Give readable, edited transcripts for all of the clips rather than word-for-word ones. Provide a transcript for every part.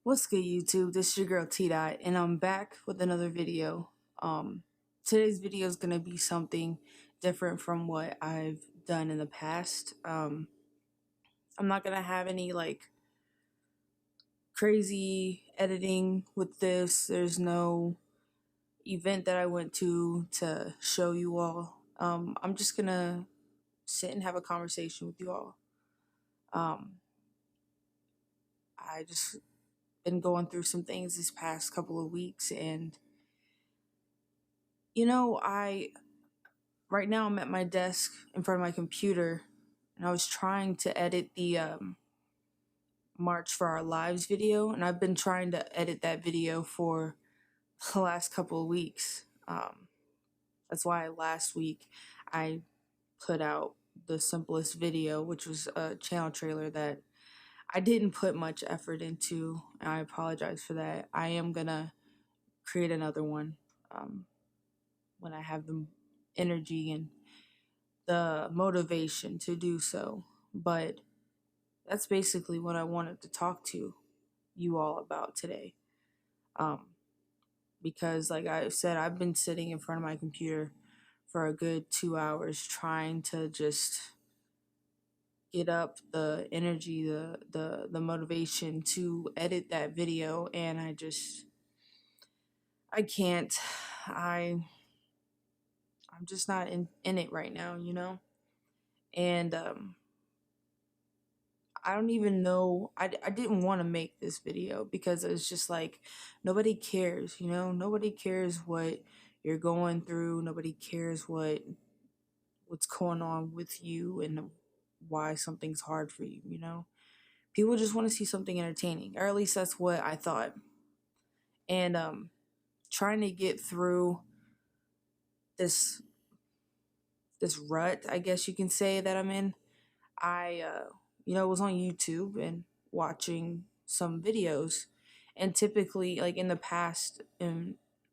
What's good, YouTube? This is your girl T Dot, and I'm back with another video. Today's video is gonna be something different from what I've done in the past. I'm not gonna have any like crazy editing with this. There's no event that I went to show you all. I'm just gonna sit and have a conversation with you all. I just been going through some things this past couple of weeks, and I right now I'm at my desk in front of my computer, and I was trying to edit the March for Our Lives video, and I've been trying to edit that video for the last couple of weeks. That's why last week I put out the simplest video, which was a channel trailer that I didn't put much effort into, and I apologize for that. I am gonna create another one when I have the energy and the motivation to do so. But that's basically what I wanted to talk to you all about today. Because, like I said, I've been sitting in front of my computer for a good 2 hours trying to just get up the energy, the motivation to edit that video, and I can't. I'm just not in it right now, And I don't even know. I didn't want to make this video because it's just like nobody cares, Nobody cares what you're going through. Nobody cares what's going on with you and why something's hard for you. People just want to see something entertaining, or at least that's what I thought. And trying to get through this rut, I guess you can say, that I'm in. I was on YouTube and watching some videos, and typically, like in the past,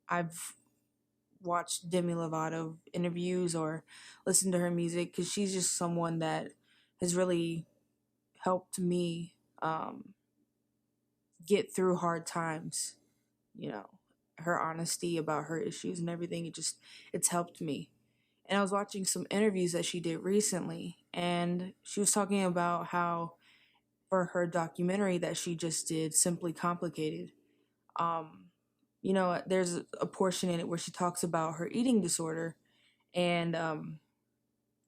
I've watched Demi Lovato interviews or listened to her music because she's just someone that has really helped me get through hard times. Her honesty about her issues and everything, it's helped me. And I was watching some interviews that she did recently, and she was talking about how for her documentary that she just did, Simply Complicated, there's a portion in it where she talks about her eating disorder, and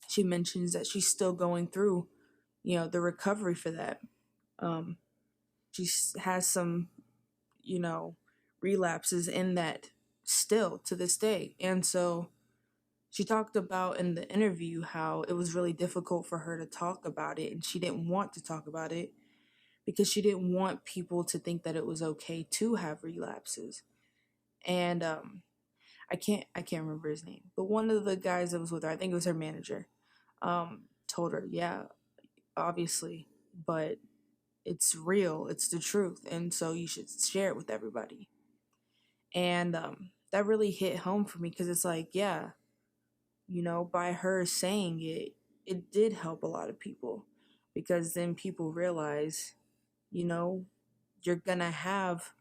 she mentions that she's still going through, the recovery for that. She has some, relapses in that still to this day. And so she talked about in the interview how it was really difficult for her to talk about it, and she didn't want to talk about it because she didn't want people to think that it was okay to have relapses. And I can't remember his name, but one of the guys that was with her, I think it was her manager, told her, yeah, obviously, but it's real, it's the truth, and so you should share it with everybody. And that really hit home for me because it's like, yeah, by her saying it, it did help a lot of people, because then people realize, you're gonna have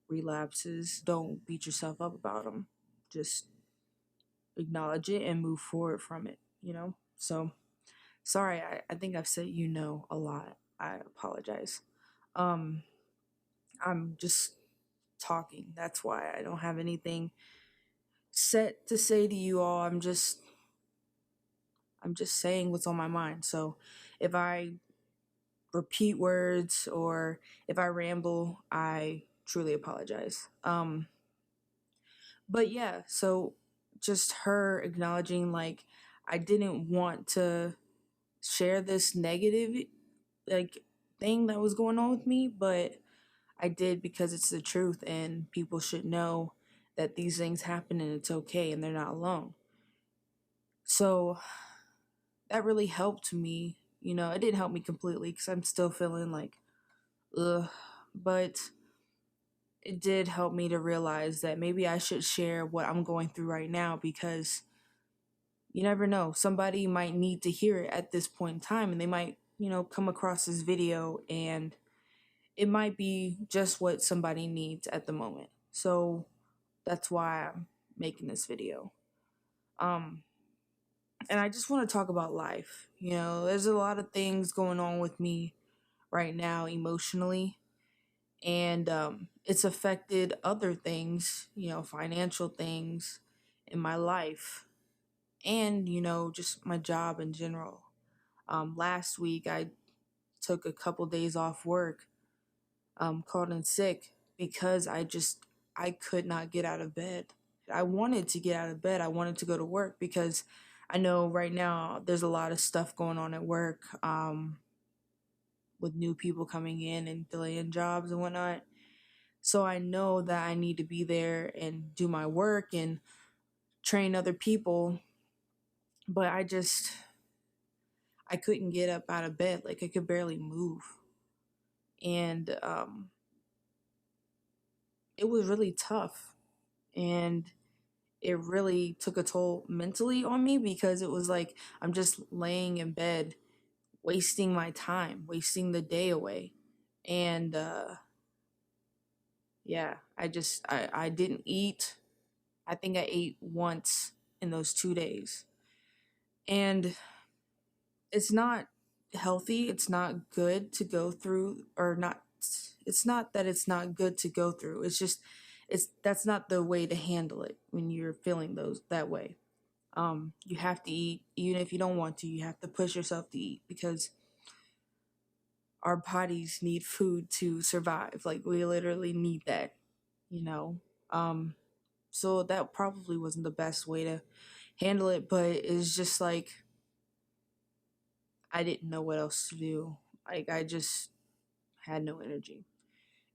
relapses. Don't beat yourself up about them. Just acknowledge it and move forward from it. So, sorry, I think I've said a lot. I apologize. I'm just talking. That's why I don't have anything set to say to you all. I'm just saying what's on my mind. So if I repeat words or if I ramble, I truly apologize. But yeah, so just her acknowledging, like, I didn't want to share this negative like thing that was going on with me, but I did because it's the truth, and people should know that these things happen and it's okay and they're not alone. So that really helped me. It didn't help me completely because I'm still feeling like, ugh, but it did help me to realize that maybe I should share what I'm going through right now, because you never know. Somebody might need to hear it at this point in time, and they might come across this video and it might be just what somebody needs at the moment. So that's why I'm making this video. Um, and I just want to talk about life. There's a lot of things going on with me right now emotionally, and it's affected other things, financial things in my life, and just my job in general. Last week I took a couple days off work, called in sick because I could not get out of bed. I wanted to get out of bed. I wanted to go to work because I know right now there's a lot of stuff going on at work, with new people coming in and delaying jobs and whatnot. So I know that I need to be there and do my work and train other people. But I couldn't get up out of bed. Like I could barely move. And it was really tough. And it really took a toll mentally on me because it was like I'm just laying in bed, wasting my time, wasting the day away. And yeah, I didn't eat. I think I ate once in those 2 days. And it's not healthy. It's not good to go through, or not. It's not that it's not good to go through. It's just, that's not the way to handle it when you're feeling those that way. You have to eat, even if you don't want to. You have to push yourself to eat because our bodies need food to survive. Like we literally need that, you know. So that probably wasn't the best way to handle it, but it's just like I didn't know what else to do. Like I just had no energy.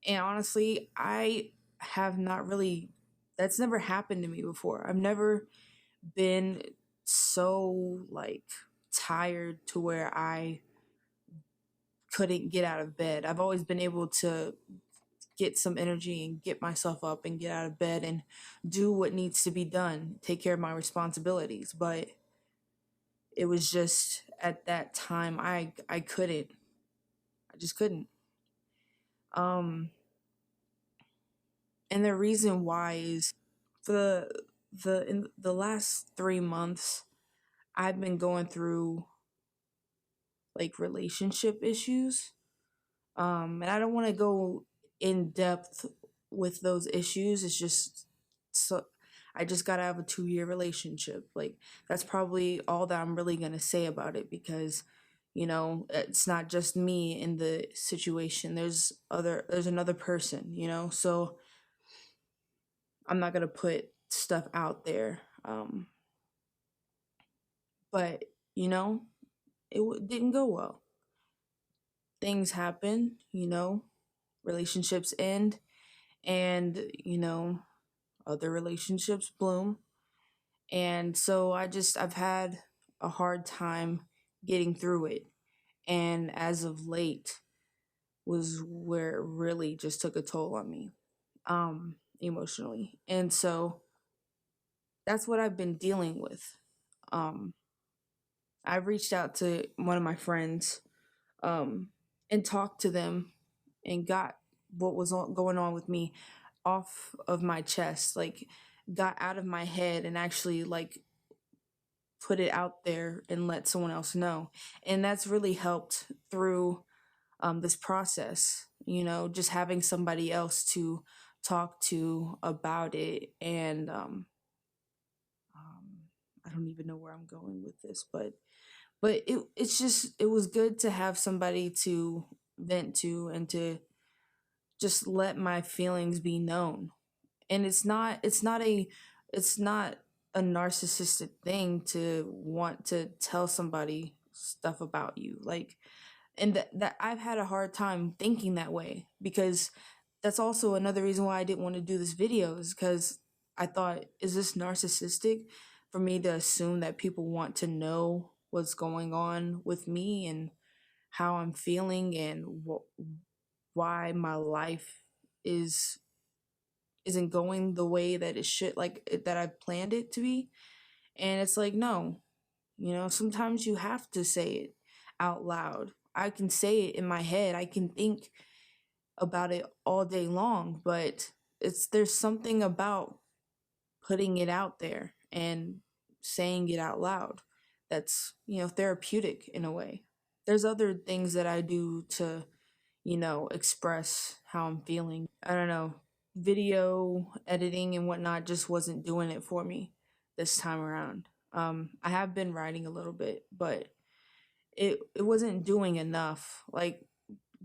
And honestly, I have not really, that's never happened to me before. I've never been so like tired to where I couldn't get out of bed. I've always been able to get some energy and get myself up and get out of bed and do what needs to be done, take care of my responsibilities. But it was just at that time I couldn't. I just couldn't. Um and the reason why is the in the last 3 months I've been going through like relationship issues. And I don't want to go in depth with those issues. It's just so I just got out of a 2-year relationship. Like that's probably all that I'm really gonna say about it because it's not just me in the situation. There's another person. So I'm not gonna put stuff out there. But didn't go well. Things happen. Relationships end, and other relationships bloom. And so I've had a hard time getting through it. And as of late was where it really just took a toll on me, emotionally. And so that's what I've been dealing with. Um, I've reached out to one of my friends, and talked to them and got what was going on with me off of my chest, like got out of my head and actually like put it out there and let someone else know. And that's really helped through this process, just having somebody else to talk to about it. And I don't even know where I'm going with this, but it was good to have somebody to vent to and to just let my feelings be known. And it's not a narcissistic thing to want to tell somebody stuff about you, like, and that I've had a hard time thinking that way, because that's also another reason why I didn't want to do this video, is because I thought, is this narcissistic for me to assume that people want to know what's going on with me and how I'm feeling and why my life is isn't going the way that it should, like that I planned it to be. And it's like, no, sometimes you have to say it out loud. I can say it in my head. I can think about it all day long, but there's something about putting it out there and saying it out loud that's, therapeutic in a way. There's other things that I do to, express how I'm feeling. I don't know, video editing and whatnot just wasn't doing it for me this time around. I have been writing a little bit, but it wasn't doing enough. Like,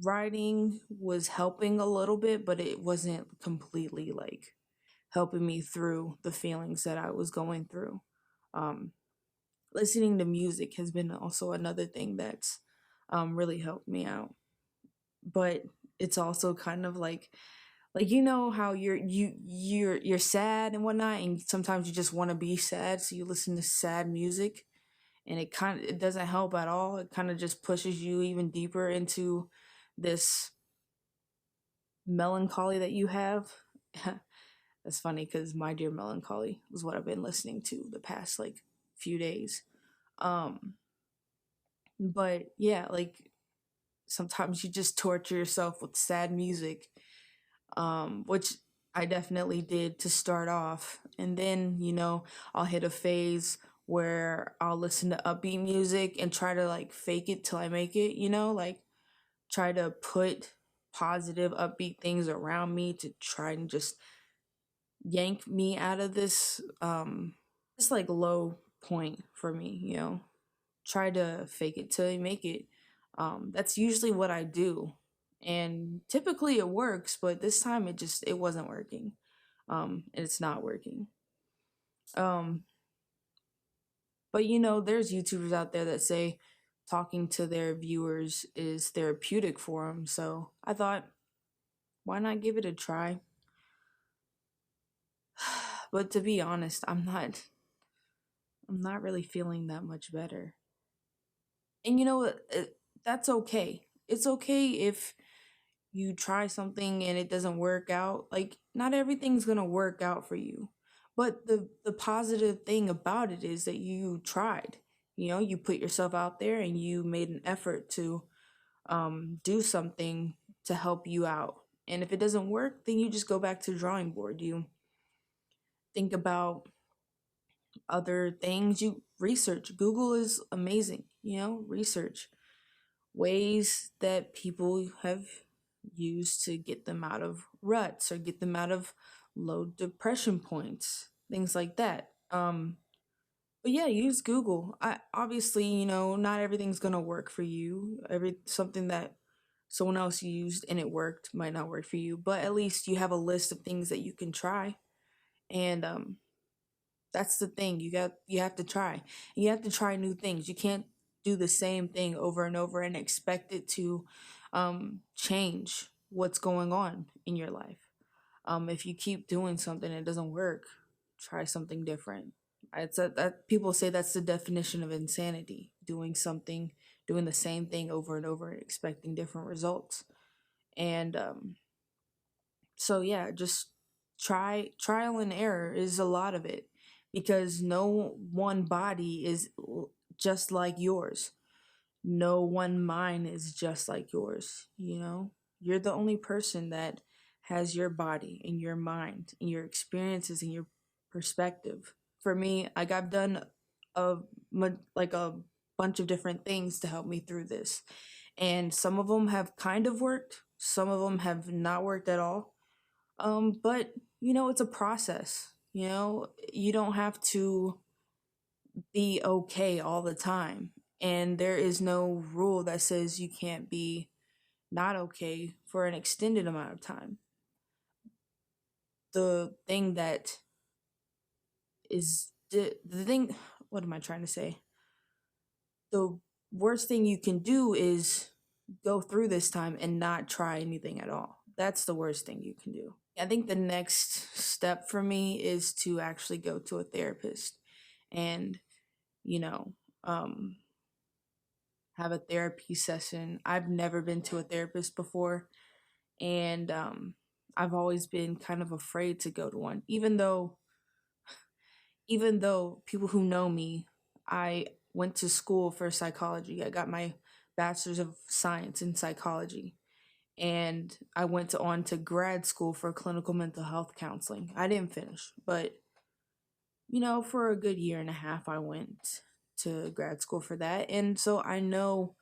writing was helping a little bit, but it wasn't completely like helping me through the feelings that I was going through. Um, Listening to music has been also another thing that's really helped me out. But it's also kind of like how you're sad and whatnot, and sometimes you just want to be sad, so you listen to sad music, and it doesn't help at all. It kind of just pushes you even deeper into this melancholy that you have. That's funny because My Dear Melancholy was what I've been listening to the past like few days. Um, but yeah, like sometimes you just torture yourself with sad music, which I definitely did to start off. And then, I'll hit a phase where I'll listen to upbeat music and try to like fake it till I make it, like try to put positive, upbeat things around me to try and just yank me out of this just like low point for me, try to fake it till you make it. That's usually what I do, and typically it works, but this time it wasn't working. And it's not working. um but there's YouTubers out there that say talking to their viewers is therapeutic for them, so I thought, why not give it a try? But to be honest, I'm not really feeling that much better. And that's okay. It's okay if you try something and it doesn't work out. Like, not everything's going to work out for you. But the positive thing about it is that you tried. You put yourself out there and you made an effort to do something to help you out. And if it doesn't work, then you just go back to the drawing board. You think about other things, you research. Google is amazing, research ways that people have used to get them out of ruts or get them out of low depression points, things like that. But yeah, use Google. I obviously, not everything's gonna work for you. Something that someone else used and it worked might not work for you, but at least you have a list of things that you can try. And that's the thing. You have to try. You have to try new things. You can't do the same thing over and over and expect it to change what's going on in your life. If you keep doing something and it doesn't work, try something different. That people say that's the definition of insanity: doing the same thing over and over, and expecting different results. And so yeah, just trial and error is a lot of it, because no one body is just like yours. No one mind is just like yours. You're the only person that has your body and your mind and your experiences and your perspective. For me, like, I've done a like a bunch of different things to help me through this, and some of them have kind of worked, some of them have not worked at all. But it's a process. You don't have to be okay all the time. And there is no rule that says you can't be not okay for an extended amount of time. The thing that is the thing, what am I trying to say? The worst thing you can do is go through this time and not try anything at all. That's the worst thing you can do. I think the next step for me is to actually go to a therapist and, you know, um, have a therapy session. I've never been to a therapist before, and I've always been kind of afraid to go to one, even though people who know me, I went to school for psychology. I got my bachelor's of science in psychology, and I went on to grad school for clinical mental health counseling. I didn't finish, but for a good year and a half, I went to grad school for that. And so I know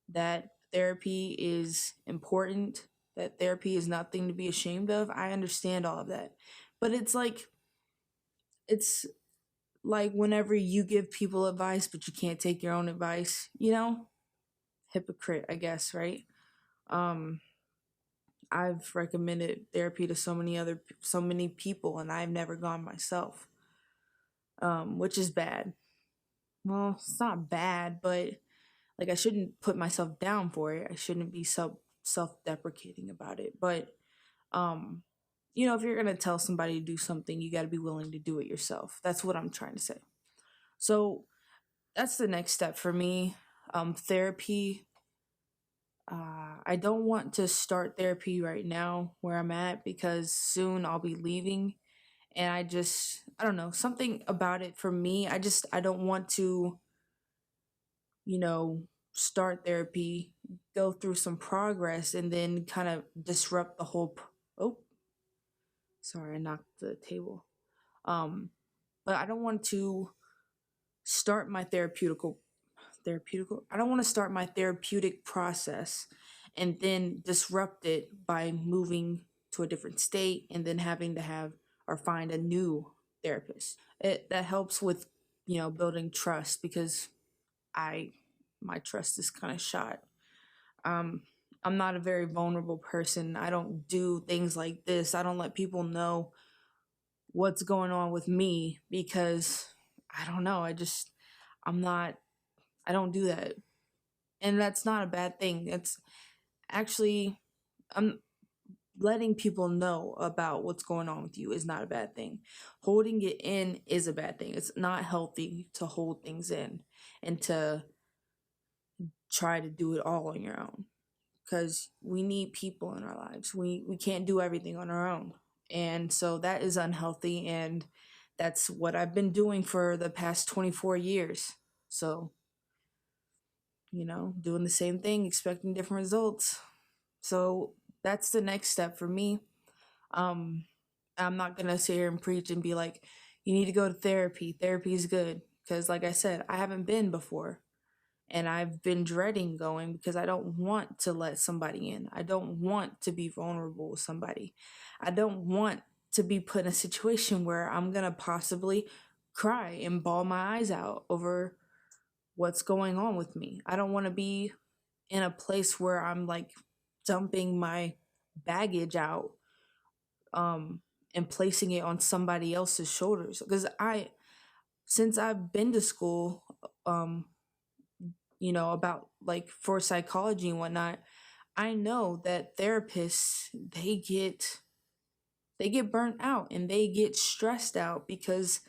that therapy is important, that therapy is nothing to be ashamed of. I understand all of that. But it's like whenever you give people advice, but you can't take your own advice, hypocrite, I guess, right? Um, I've recommended therapy to so many people, and I've never gone myself, which is bad. Well, it's not bad, but like I shouldn't put myself down for it. I shouldn't be self-deprecating about it. But um, if you're gonna tell somebody to do something, you got to be willing to do it yourself. That's what I'm trying to say. So that's the next step for me. Therapy. I don't want to start therapy right now where I'm at because soon I'll be leaving, and I don't know, something about it for me. I don't want to, you know, start therapy, go through some progress, and then kind of disrupt the whole. Oh, sorry, I knocked the table. Um, but I don't want to start my therapeutical. I don't want to start my therapeutic process and then disrupt it by moving to a different state and then having to have or find a new therapist. It that helps with building trust because I my trust is kind of shot. Um, I'm not a very vulnerable person. I don't do things like this. I don't let people know what's going on with me because I don't know. I'm not, I don't do that. And that's not a bad thing. It's actually, I'm letting people know about what's going on with you is not a bad thing. Holding it in is a bad thing. It's not healthy to hold things in and to try to do it all on your own because we need people in our lives. We can't do everything on our own. And so that is unhealthy, and that's what I've been doing for the past 24 years. So, doing the same thing, expecting different results. So, that's the next step for me. Um I'm not going to sit here and preach and be like you need to go to therapy. Therapy is good because like I said, I haven't been before. And I've been dreading going because I don't want to let somebody in. I don't want to be vulnerable with somebody. I don't want to be put in a situation where I'm going to possibly cry and bawl my eyes out over what's going on with me. I don't want to be in a place where I'm like dumping my baggage out um and placing it on somebody else's shoulders because since I've been to school um about like for psychology and whatnot, I know that therapists they get burnt out and they get stressed out because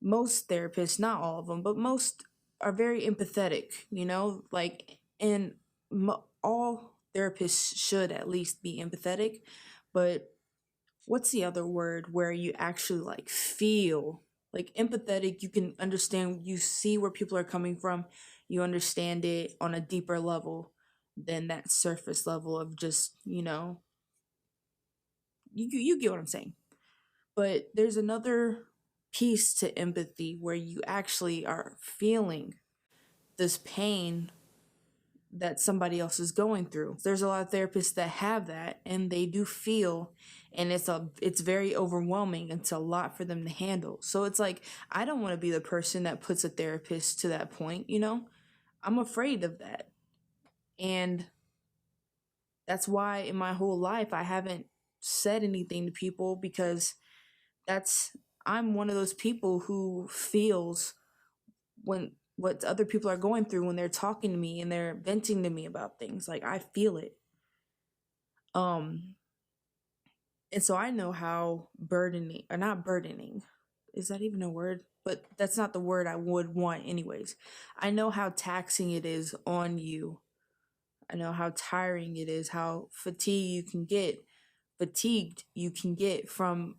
most therapists, not all of them, but most are very empathetic, like and all therapists should at least be empathetic, but what's the other word where you actually like feel like empathetic, you can understand, you see where people are coming from, you understand it on a deeper level than that surface level of just you get what I'm saying. But there's another piece to empathy where you actually are feeling this pain that somebody else is going through. There's a lot of therapists that have that and they do feel, and it's very overwhelming. It's a lot for them to handle. So it's like I don't want to be the person that puts a therapist to that point. I'm afraid of that. And that's why in my whole life I haven't said anything to people because that's I'm one of those people who feels when what other people are going through when they're talking to me and they're venting to me about things. Like I feel it. Um and so I know how burdening, or not burdening, is that even a word? But that's not the word I would want anyways. I know how taxing it is on you. I know how tiring it is, how fatigued you can get from,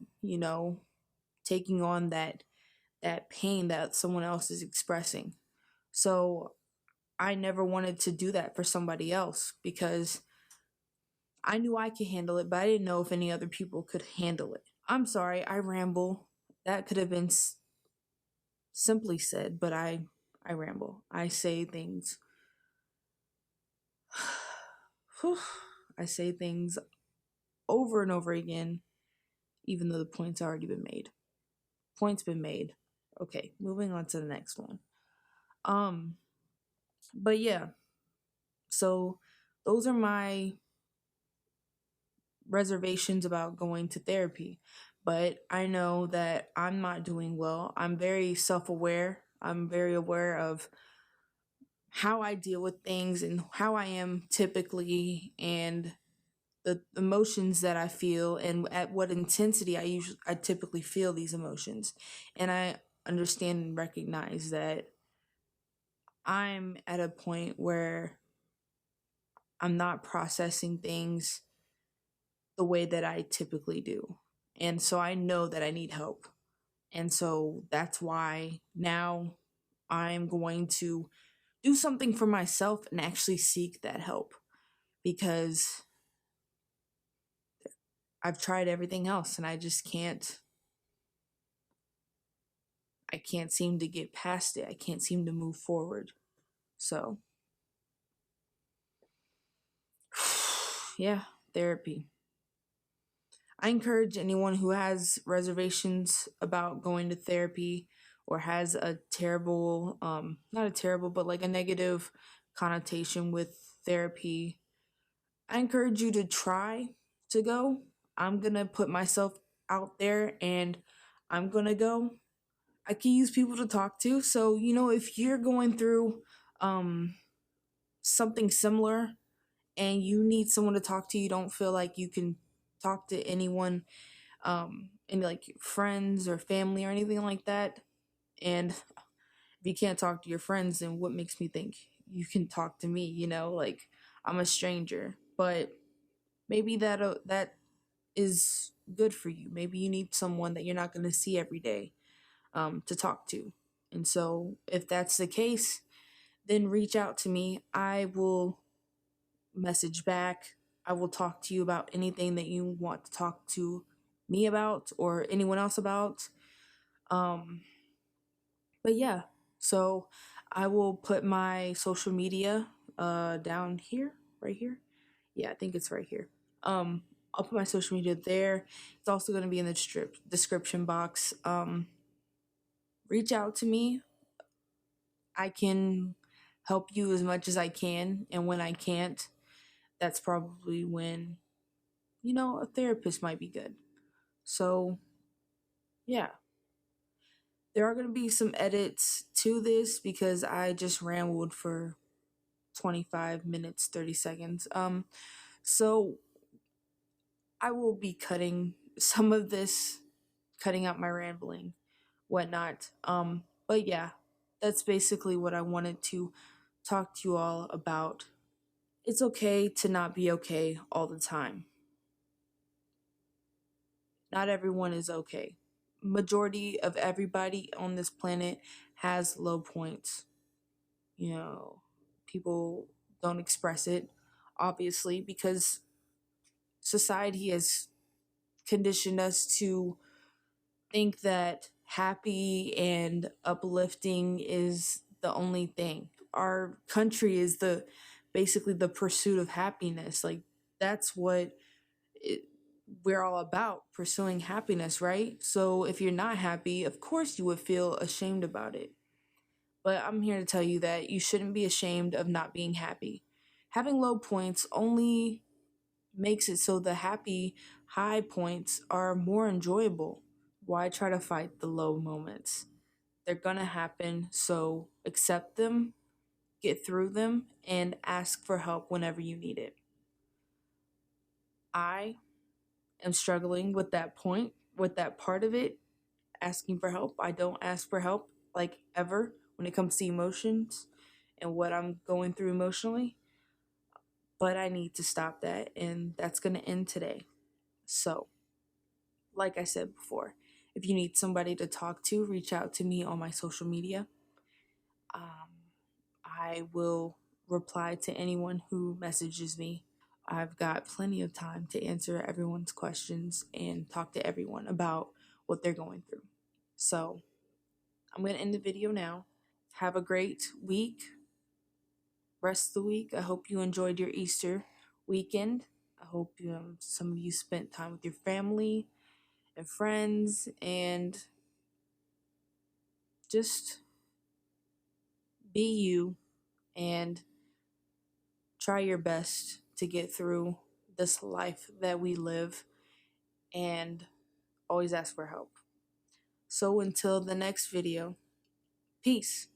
taking on that pain that someone else is expressing. So I never wanted to do that for somebody else because I knew I could handle it, but I didn't know if any other people could handle it. I'm sorry, I ramble. That could have been simply said, but I ramble. I say things. I say things over and over again, even though the point's already been made. Point's been made. Okay, moving on to the next one. But yeah, so those are my reservations about going to therapy. But I know that I'm not doing well. I'm very self aware. I'm very aware of how I deal with things and how I am typically and the emotions that I feel and at what intensity I typically feel these emotions. And I understand and recognize that I'm at a point where I'm not processing things the way that I typically do. And so I know that I need help. And so that's why now I'm going to do something for myself and actually seek that help because I've tried everything else and I can't seem to get past it. I can't seem to move forward. So, yeah, therapy. I encourage anyone who has reservations about going to therapy or has a terrible, not a terrible, but like a negative connotation with therapy. I encourage you to try to go. I'm going to put myself out there and I'm going to go. I can use people to talk to. So, if you're going through um, something similar and you need someone to talk to, you don't feel like you can talk to anyone, and like friends or family or anything like that. And if you can't talk to your friends, then what makes me think you can talk to me? Like I'm a stranger, but maybe that is good for you. Maybe you need someone that you're not going to see every day, to talk to. And so, if that's the case, then reach out to me. I will message back. I will talk to you about anything that you want to talk to me about or anyone else about. Um, but yeah, so I will put my social media down here, right here. Yeah, I think it's right here. I'll put my social media there. It's also going to be in the description box. Reach out to me. I can help you as much as I can, and when I can't, that's probably when a therapist might be good. So, yeah, there are going to be some edits to this because I just rambled for 25 minutes, 30 seconds. So I will be cutting some of this, cutting out my rambling, whatnot. But yeah, that's basically what I wanted to talk to you all about. It's okay to not be okay all the time. Not everyone is okay. Majority of everybody on this planet has low points. You know, people don't express it, obviously, because society has conditioned us to think that happy and uplifting is the only thing. Our country is basically the pursuit of happiness. Like that's what it, we're all about, pursuing happiness, right? So if you're not happy, of course you would feel ashamed about it. But I'm here to tell you that you shouldn't be ashamed of not being happy. Having low points only makes it so the happy high points are more enjoyable. Why try to fight the low moments? They're gonna happen, so accept them, get through them, and ask for help whenever you need it. I am struggling with that point, with that part of it, asking for help. I don't ask for help like ever when it comes to emotions and what I'm going through emotionally, but I need to stop that, and that's gonna end today. So, like I said before, if you need somebody to talk to, reach out to me on my social media. Um, I will reply to anyone who messages me. I've got plenty of time to answer everyone's questions and talk to everyone about what they're going through. So I'm going to end the video now. Have a great week. Rest of the week. I hope you enjoyed your Easter weekend. I hope some of you spent time with your family and friends, and just be you and try your best to get through this life that we live, and always ask for help. So until the next video, peace.